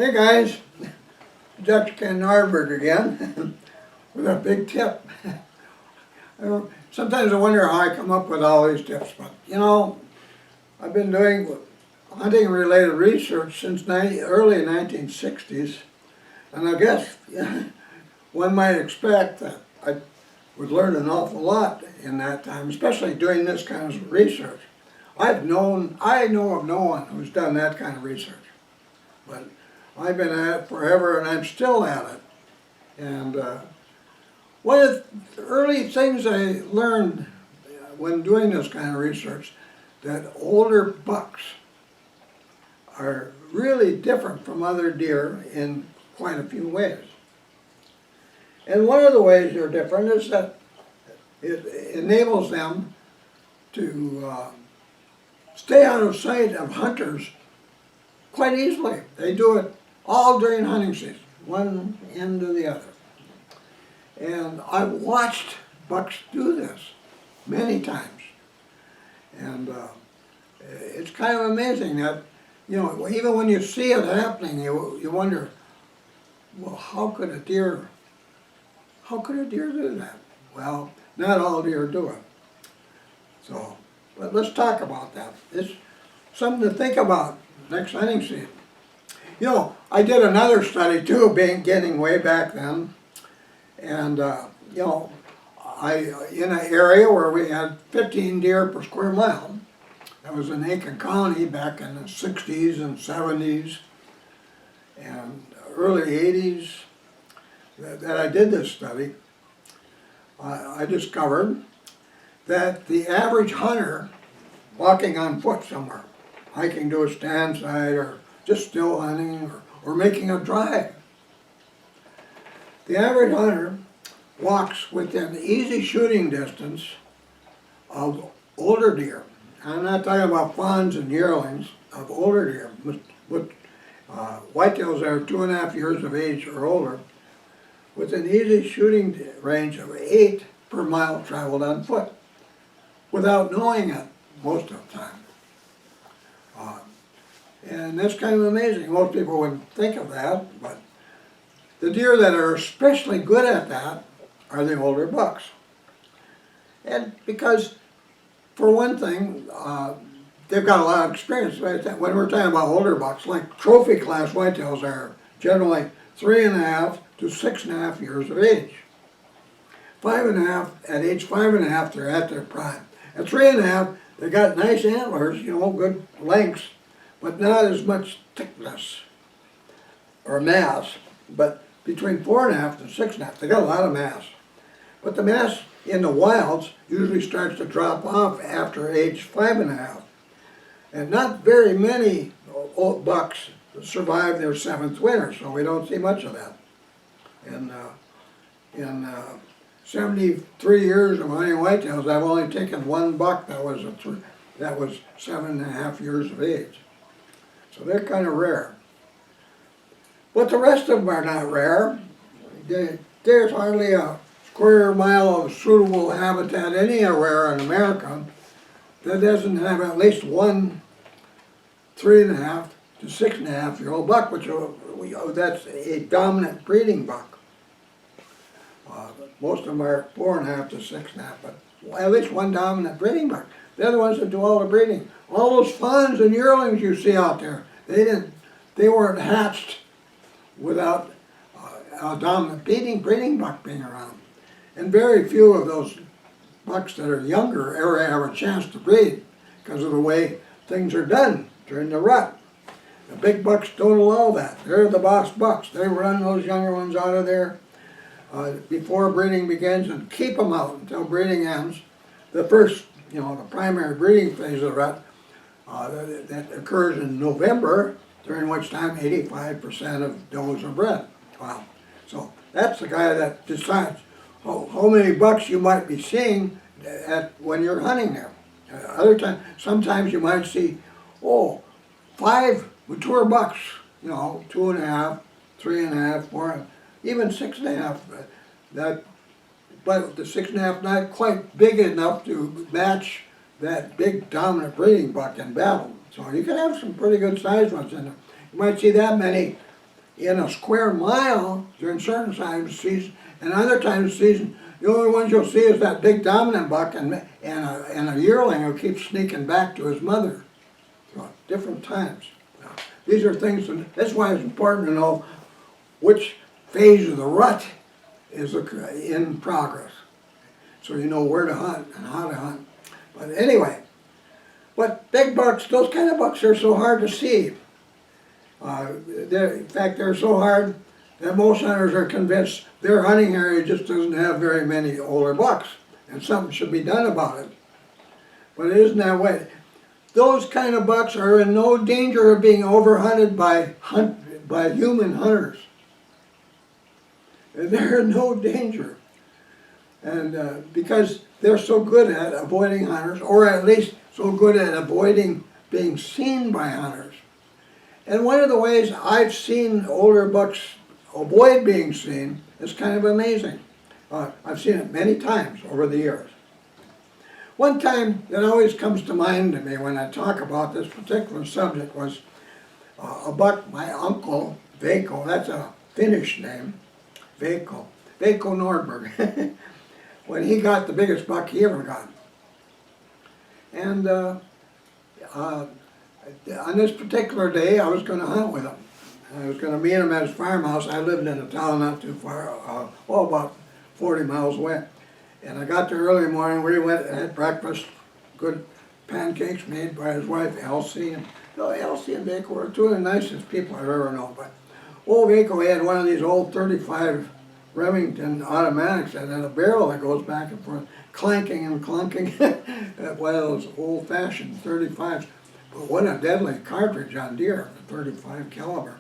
Hey guys, Dr. Ken Nordberg again with a big tip. Sometimes I wonder how I come up with all these tips, but I've been doing hunting related research since early 1960s, and I guess one might expect that I would learn an awful lot in that time, especially doing this kind of research. I know of no one who's done that kind of research, but I've been at it forever and I'm still at it. And one of the early things I learned when doing this kind of research, that older bucks are really different from other deer in quite a few ways. And one of the ways they're different is that it enables them to stay out of sight of hunters quite easily. They do it all during hunting season, one end to the other. And I've watched bucks do this many times. And it's kind of amazing that, even when you see it happening, you wonder, well, how could a deer do that? Well, not all deer do it. So, but let's talk about that. It's something to think about next hunting season. I did another study too, getting way back then, and I in an area where we had 15 deer per square mile. That was in Aiken County back in the 60s and 70s and early 80s that I did this study. I discovered that the average hunter walking on foot somewhere, hiking to a stand site or just still hunting or making a drive, the average hunter walks within easy shooting distance of older deer. I'm not talking about fawns and yearlings, of older deer, with whitetails that are 2.5 years of age or older, with an easy shooting range of 8 per mile traveled on foot, without knowing it most of the time. And that's kind of amazing. Most people wouldn't think of that, but the deer that are especially good at that are the older bucks. And because, for one thing, they've got a lot of experience. When we're talking about older bucks, like trophy class whitetails are generally 3.5 to 6.5 years of age. 5.5, at age 5.5, they're at their prime. At 3.5, they got nice antlers, good lengths, but not as much thickness or mass. But between 4.5 and 6.5, they got a lot of mass. But the mass in the wilds usually starts to drop off after age 5.5. And not very many old bucks survive their 7th winter, so we don't see much of that. In 73 years of hunting whitetails, I've only taken one buck that was 7.5 years of age. So they're kind of rare. But the rest of them are not rare. There's hardly a square mile of suitable habitat anywhere in America that doesn't have at least one 3.5 to 6.5 year old buck, which that's a dominant breeding buck. Most of them are 4.5 to 6.5, but at least one dominant breeding buck. They're the ones that do all the breeding. All those fawns and yearlings you see out there, they weren't hatched without a dominant breeding buck being around. And very few of those bucks that are younger ever have a chance to breed because of the way things are done during the rut. The big bucks don't allow that. They're the boss bucks. They run those younger ones out of there before breeding begins and keep them out until breeding ends. The first, the primary breeding phase of the rut that occurs in November, during which time 85% of does are bred. Wow. So that's the guy that decides how many bucks you might be seeing when you're hunting there. Sometimes you might see, 5 mature bucks, 2.5, 3.5, 4, even 6.5. But the 6.5 not quite big enough to match that big dominant breeding buck in battle. So you can have some pretty good sized ones in there. You might see that many in a square mile during certain times of the season, and other times of the season, the only ones you'll see is that big dominant buck and a yearling who keeps sneaking back to his mother. So, different times. Now, these are things, and that's why it's important to know which phase of the rut is in progress, so you know where to hunt and how to hunt. But anyway, but big bucks, those kind of bucks are so hard to see. In fact, they're so hard that most hunters are convinced their hunting area just doesn't have very many older bucks, and something should be done about it. But it isn't that way. Those kind of bucks are in no danger of being overhunted by human hunters. They're in no danger. And because they're so good at avoiding hunters, or at least so good at avoiding being seen by hunters. And one of the ways I've seen older bucks avoid being seen is kind of amazing. I've seen it many times over the years. One time that always comes to mind to me when I talk about this particular subject was a buck my uncle, Veiko, that's a Finnish name, Veiko Nordberg, when he got the biggest buck he ever got. And on this particular day, I was going to hunt with him. I was going to meet him at his farmhouse. I lived in a town not too far, about 40 miles away. And I got there early morning. We went and had breakfast, good pancakes made by his wife, Elsie. And Elsie and Veiko were two of the nicest people I've ever known. But old Veiko had one of these old 35 Remington automatics that had a barrel that goes back and forth, clanking and clunking. One of those old-fashioned 35s. But what a deadly cartridge on deer, the 35 caliber.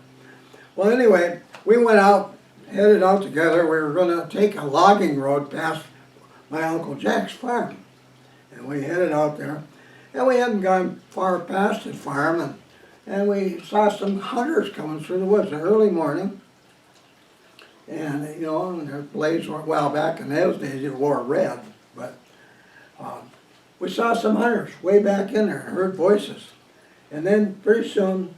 Well, anyway, we went out, headed out together. We were going to take a logging road past my Uncle Jack's farm. And we headed out there. And we hadn't gone far past his farm, and we saw some hunters coming through the woods early morning. And, you know, and their blades were, well, back in those days, you wore red. But we saw some hunters way back in there, heard voices. And then pretty soon,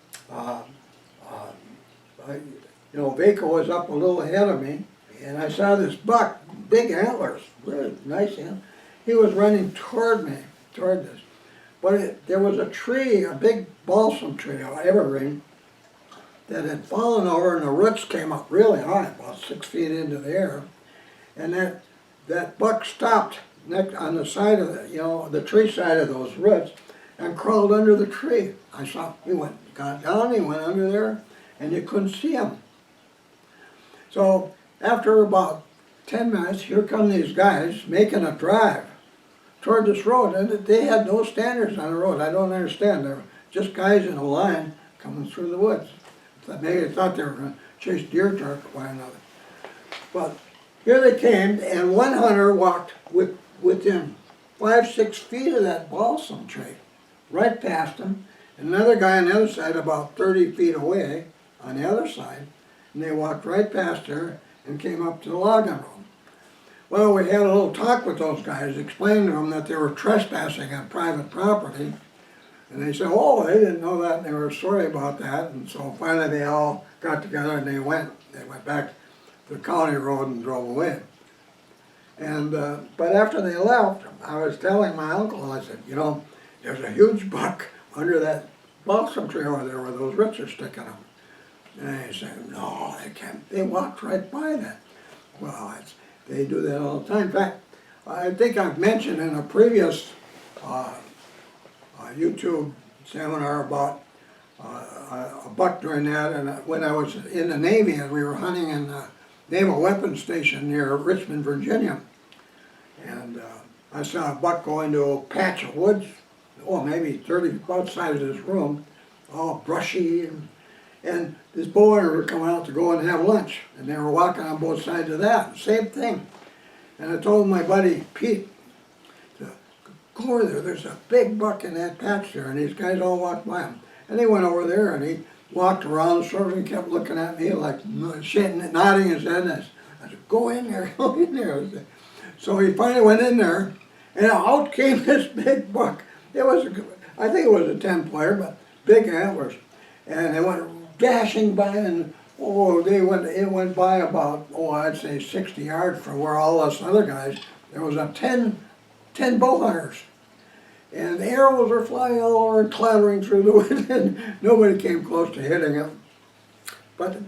Veiko was up a little ahead of me, and I saw this buck, big antlers, really nice antlers. He was running toward me, toward this. But there was a tree, a big balsam tree, or evergreen, that had fallen over, and the roots came up really high, about 6 feet into the air. And that buck stopped on the side of the tree side of those roots, and crawled under the tree. I saw he got down, he went under there, and you couldn't see him. So after about 10 minutes, here come these guys making a drive toward this road, and they had no standards on the road. I don't understand. They were just guys in a line coming through the woods. Maybe they thought they were going to chase deer toward one another. But here they came, and one hunter walked within 5-6 feet of that balsam tree, right past him, and another guy on the other side about 30 feet away on the other side, and they walked right past her and came up to the logging room. Well, we had a little talk with those guys, explained to them that they were trespassing on private property, and they said, oh, they didn't know that, and they were sorry about that, and so finally they all got together and they went back to the county road and drove away. And but after they left, I was telling my uncle, I said, you know, there's a huge buck under that balsam tree over there where those roots are sticking up. And he said, no, they can't. They walked right by that. Well, they do that all the time. In fact, I think I've mentioned in a previous YouTube seminar about a buck during that, and when I was in the Navy and we were hunting in the Naval Weapons Station near Richmond, Virginia. And I saw a buck go into a patch of woods, maybe 30 outside of this room, all brushy, and this bow hunter were coming out to go and have lunch, and they were walking on both sides of that, same thing. And I told my buddy Pete, to go over there, there's a big buck in that patch there, and these guys all walked by him. And he went over there and he walked around, sort of kept looking at me like nodding his head, and I said, go in there, go in there. So he finally went in there, and out came this big buck. It was, I think it was a 10 player, but big antlers. And they went dashing by, and Oh, it went by about, I'd say 60 yards from where all us other guys, there was a 10 bow hunters. And the arrows were flying all over and clattering through the wind, and nobody came close to hitting them. But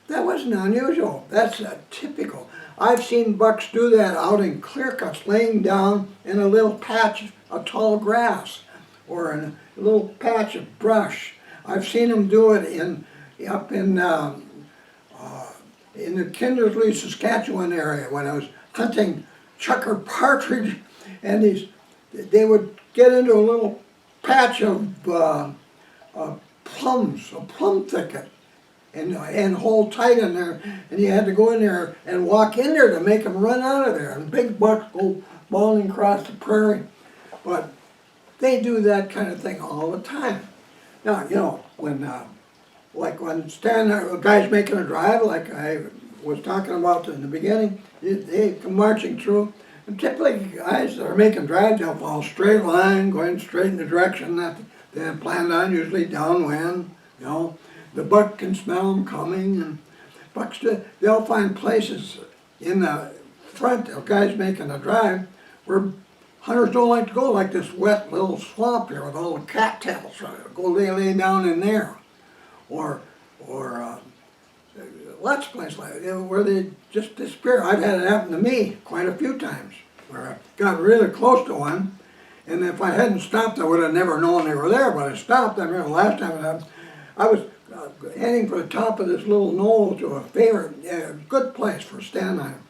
that wasn't unusual. That's typical. I've seen bucks do that out in clear cuts, laying down in a little patch of tall grass or in a little patch of brush. I've seen them do it up in the Kindersley, Saskatchewan area when I was hunting chucker partridge, and they would get into a little patch of plums, a plum thicket, and hold tight in there, and you had to go in there and walk in there to make them run out of there, and big bucks go bounding across the prairie. But they do that kind of thing all the time. Now, you know, like when a guy's making a drive, like I was talking about in the beginning, they come marching through, and typically guys that are making drives, they'll follow straight line, going straight in the direction that they have planned on, usually downwind, you know. The buck can smell them coming, and bucks, they'll find places in the front of guys making a drive where hunters don't like to go, like this wet little swamp here with all the cattails. Go lay down in there. Or lots of places like where they just disappear. I've had it happen to me quite a few times, where I got really close to one, and if I hadn't stopped, I would have never known they were there, but I stopped. I remember the last time it happened, I was heading for the top of this little knoll to a favorite, good place for a stand on,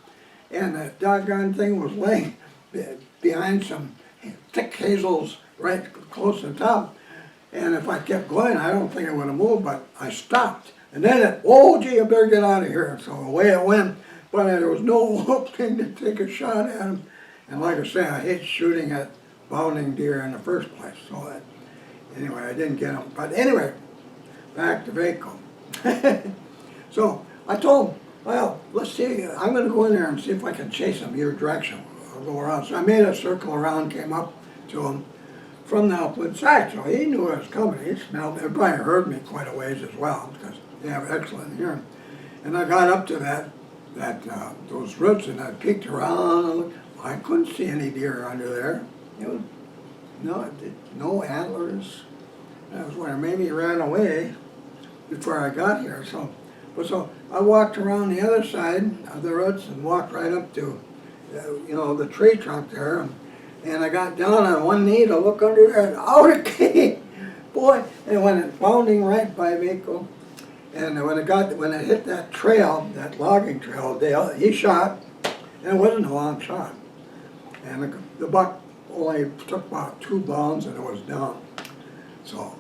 and the doggone thing was laying behind some thick hazels right close to the top. And if I kept going, I don't think it would have moved, but I stopped. And then gee, I better get out of here. So away it went, but there was no opening to take a shot at him. And like I say, I hate shooting at bounding deer in the first place. So anyway, I didn't get him. But anyway, back to Vaco. So I told him, well, let's see, I'm going to go in there and see if I can chase him your direction. I'll go around. So I made a circle around, came up to him from the Elmwood side, so he knew I was coming. He smelled, he probably heard me quite a ways as well, because they have excellent hearing. And I got up to those roots, and I peeked around, and looked. I couldn't see any deer under there. It was no antlers. That was where maybe he ran away before I got here. So I walked around the other side of the roots and walked right up to, the tree trunk there. And I got down on one knee to look under there, and out it came, boy! And it went bounding right by Vaco. And when it hit that trail, that logging trail, he shot, and it wasn't a long shot. And the buck only took about 2 bounds, and it was down. So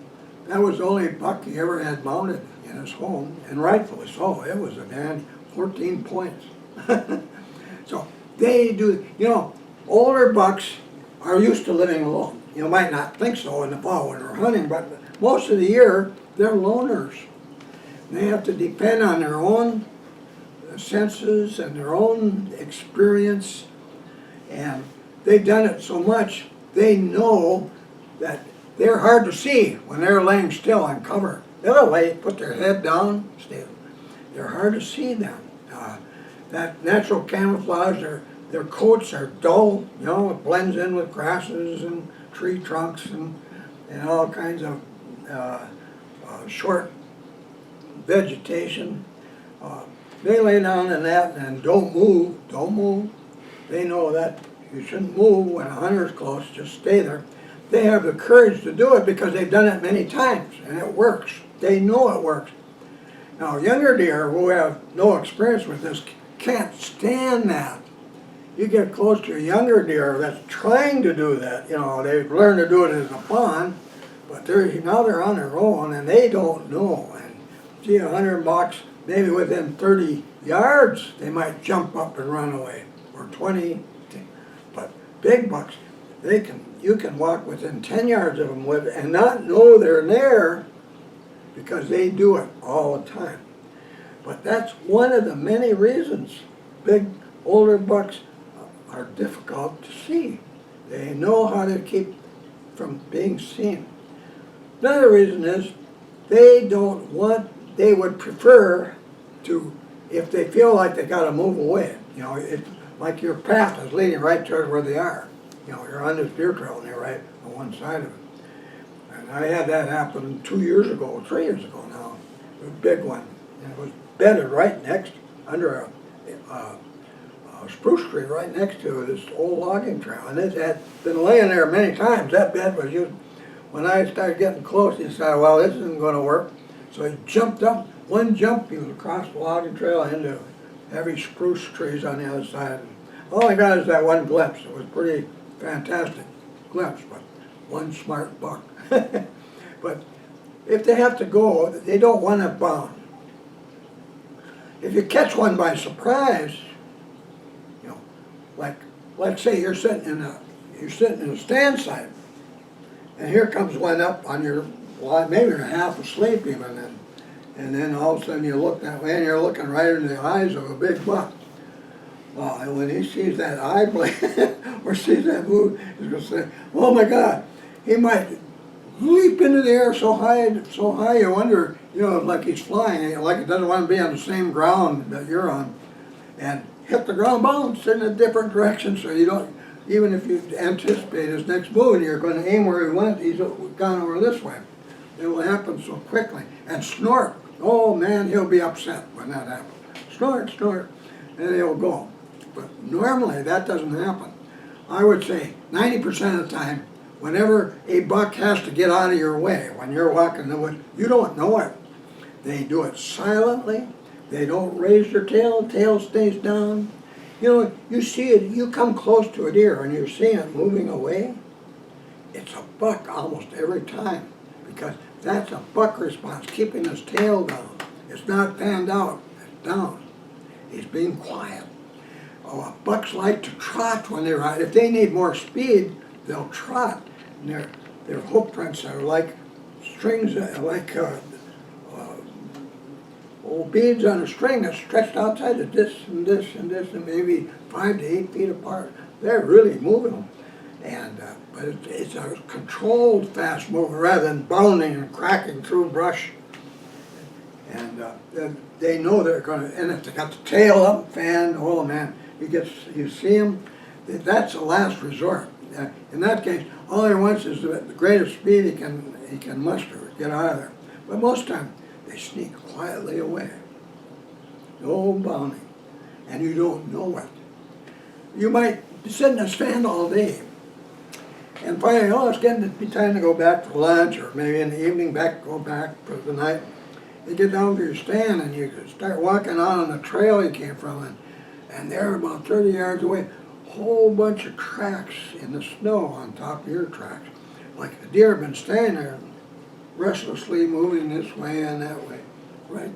that was the only buck he ever had mounted in his home, and rightfully so. It was a man, 14 points. So they do, older bucks are used to living alone. You might not think so in the fall when they're hunting, but most of the year, they're loners. They have to depend on their own senses and their own experience, and they've done it so much, they know that they're hard to see when they're laying still on cover. They'll put their head down, they're hard to see them. That natural camouflage, their coats are dull, it blends in with grasses and tree trunks and all kinds of short vegetation. They lay down in that and don't move. They know that you shouldn't move when a hunter's close, just stay there. They have the courage to do it because they've done it many times and it works. They know it works. Now younger deer who have no experience with this can't stand that. You get close to a younger deer that's trying to do that, they've learned to do it as a fawn, but now they're on their own and they don't know. And see 100 bucks, maybe within 30 yards, they might jump up and run away, or 20. But big bucks, you can walk within 10 yards of them and not know they're there because they do it all the time. But that's one of the many reasons big older bucks are difficult to see. They know how to keep from being seen. Another reason is they would prefer to, if they feel like they gotta move away, you know, it's like your path is leading right toward where they are. You know, you're on this deer trail and they're right on one side of it. And I had that happen 2 years ago, 3 years ago now, a big one. And it was bedded right next, under a spruce tree right next to this old logging trail. And it had been laying there many times. That bed was used. When I started getting close, he decided, well, this isn't going to work. So he jumped up. One jump, he was across the logging trail into heavy spruce trees on the other side. All I got is that one glimpse. It was pretty fantastic glimpse, but one smart buck. But if they have to go, they don't want it bound. If you catch one by surprise, you know, like say you're sitting in a stand site, and here comes one up on your, well, maybe you're half asleep even, and then all of a sudden you look that way and you're looking right into the eyes of a big buck. Well, and when he sees that eye blink or sees that move, he's going to say, oh my God, he might leap into the air so high you wonder, you know, like he's flying, like he doesn't want to be on the same ground that you're on, and hit the ground, bounce in a different direction, so you don't, even if you anticipate his next move and you're going to aim where he went, he's gone over this way. It will happen so quickly. And snort. Oh man, he'll be upset when that happens. Snort, snort, and he'll go. But normally that doesn't happen. I would say 90% of the time, whenever a buck has to get out of your way, when you're walking the woods, you don't know it. They do it silently. They don't raise their tail stays down. You know, you see it, you come close to a deer and you see it moving away, it's a buck almost every time, because that's a buck response, keeping his tail down. It's not fanned out, it's down. He's being quiet. Oh, bucks like to trot when they're out. If they need more speed, they'll trot. And their hoof prints are like strings, like old beads on a string that's stretched outside of this and this and this and maybe 5 to 8 feet apart. They're really moving. And but it's a controlled fast mover rather than bounding and cracking through brush. And they know they're going to, and if they got the tail up, fanned, oh man, you see them, that's the last resort. In that case, all he wants is the greatest speed he can muster, get out of there. But most of the time, they sneak quietly away. No bounding. And you don't know it. You might be sitting in a stand all day and finally, oh, it's getting to be time to go back for lunch, or maybe in the evening go back for the night. You get down to your stand and you start walking out on the trail you came from, and there about 30 yards away, a whole bunch of tracks in the snow on top of your tracks. Like the deer have been standing there restlessly moving this way and that way, right?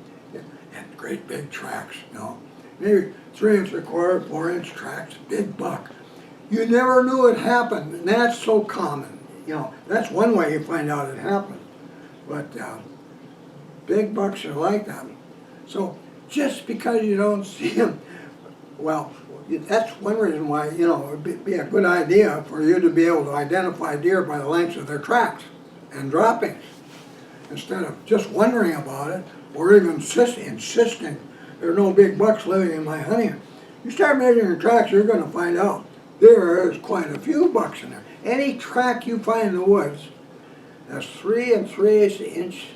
And great big tracks, you know. Maybe 3 3/4, 4-inch tracks, big buck. You never knew it happened, and that's so common. You know, that's one way you find out it happened. But big bucks are like that. So just because you don't see them, well, that's one reason why, you know, it would be a good idea for you to be able to identify deer by the lengths of their tracks and droppings, instead of just wondering about it or even insisting there are no big bucks living in my honey. You start measuring your tracks, you're going to find out there is quite a few bucks in there. Any track you find in the woods that's 3 3/8 inch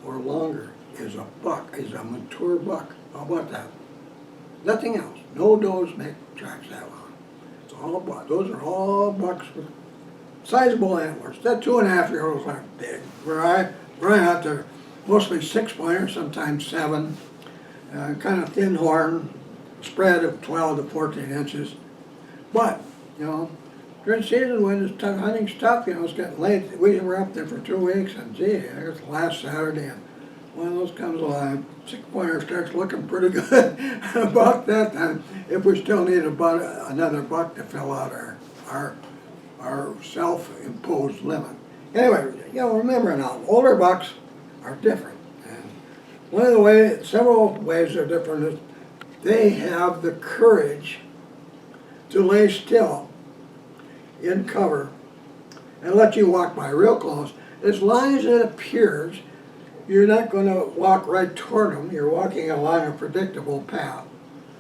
or longer is a buck, is a mature buck. How about that? Nothing else. No does make tracks that long. It's all bucks. Those are all bucks with sizable antlers. That 2.5-year-olds aren't big. Where I out there, mostly 6-pointers, sometimes 7, kind of thin horn, spread of 12 to 14 inches. But, you know, during season when it's tough, hunting's tough, you know, it's getting late. We were up there for 2 weeks, and gee, it was last Saturday, and one of those comes alive. 6-pointer starts looking pretty good about that time. If we still need another buck to fill out our self-imposed limit. Anyway, you know, remember now, older bucks are different. And one of the several ways they're different is they have the courage to lay still in cover and let you walk by real close, as long as it appears you're not going to walk right toward them. You're walking along a predictable path.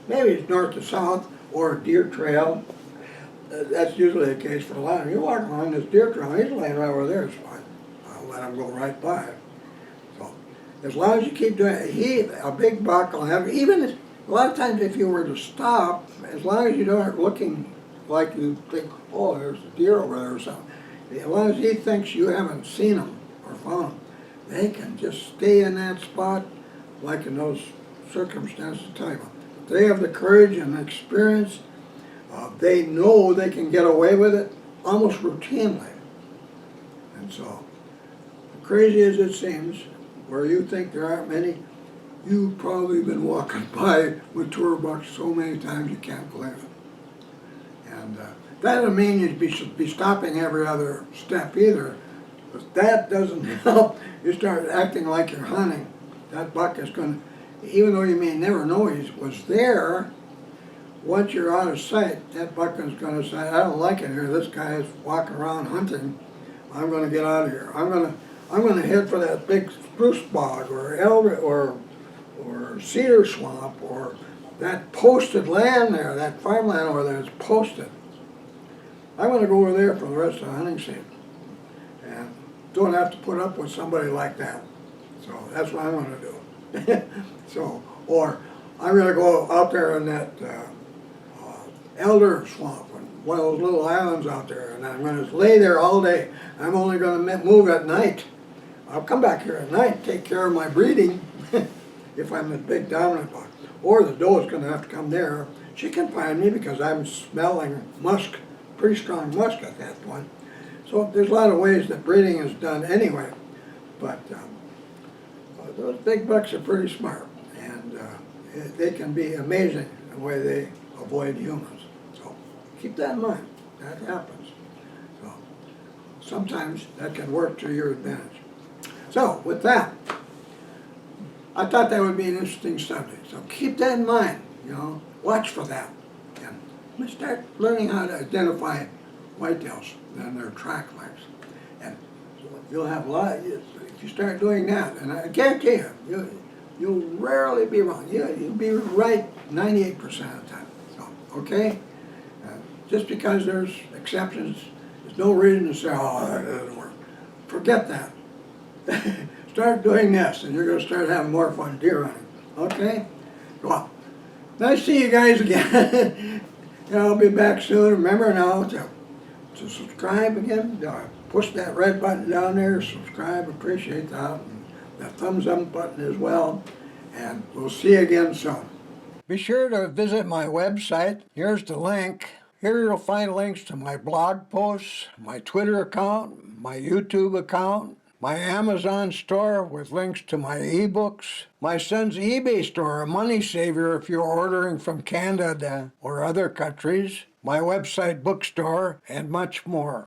Maybe it's north to south or a deer trail. That's usually the case for a lot of them. You walk along this deer trail, he's laying right over there, it's fine. I'll let him go right by. So, as long as you keep doing it, a big buck will have, even a lot of times if you were to stop, as long as you don't looking like you think, oh, there's a deer over there or something, as long as he thinks you haven't seen him or found him, they can just stay in that spot like in those circumstances time. They have the courage and the experience. They know they can get away with it almost routinely. And so, crazy as it seems, where you think there aren't many, you've probably been walking by mature bucks so many times you can't believe it. And that doesn't mean you'd be stopping every other step either. But that doesn't help. You start acting like you're hunting. That buck is going to, even though you may never know he was there, once you're out of sight, that buck is going to say, I don't like it here. This guy is walking around hunting. I'm going to get out of here. I'm going to head for that big spruce bog or elder or cedar swamp or that posted land there, that farmland over there is posted. I'm going to go over there for the rest of the hunting season. And don't have to put up with somebody like that. So that's what I'm going to do. So, or I'm going to go out there in that elder swamp, one of those little islands out there, and I'm going to lay there all day. I'm only going to move at night. I'll come back here at night, take care of my breeding, if I'm the big dominant buck. Or the doe is going to have to come there. She can find me because I'm smelling musk, pretty strong musk at that point. So there's a lot of ways that breeding is done anyway. But those big bucks are pretty smart, and they can be amazing the way they avoid humans. So keep that in mind. That happens. So sometimes that can work to your advantage. So with that, I thought that would be an interesting subject. So keep that in mind. Watch for that, and start learning how to identify whitetails and their track marks. And you'll have a lot. If you start doing that, and I guarantee you'll rarely be wrong. You'll be right 98% of the time. So, okay? Just because there's exceptions, there's no reason to say, oh, that doesn't work. Forget that. Start doing this, and you're going to start having more fun deer hunting. Okay? Well, nice to see you guys again. I'll be back soon. Remember now to subscribe again. Push that red button down there. Subscribe. Appreciate that. And the thumbs up button as well. And we'll see you again soon. Be sure to visit my website. Here's the link. Here you'll find links to my blog posts, my Twitter account, my YouTube account, my Amazon store with links to my ebooks, my son's eBay store, a money saver if you're ordering from Canada or other countries, my website bookstore, and much more.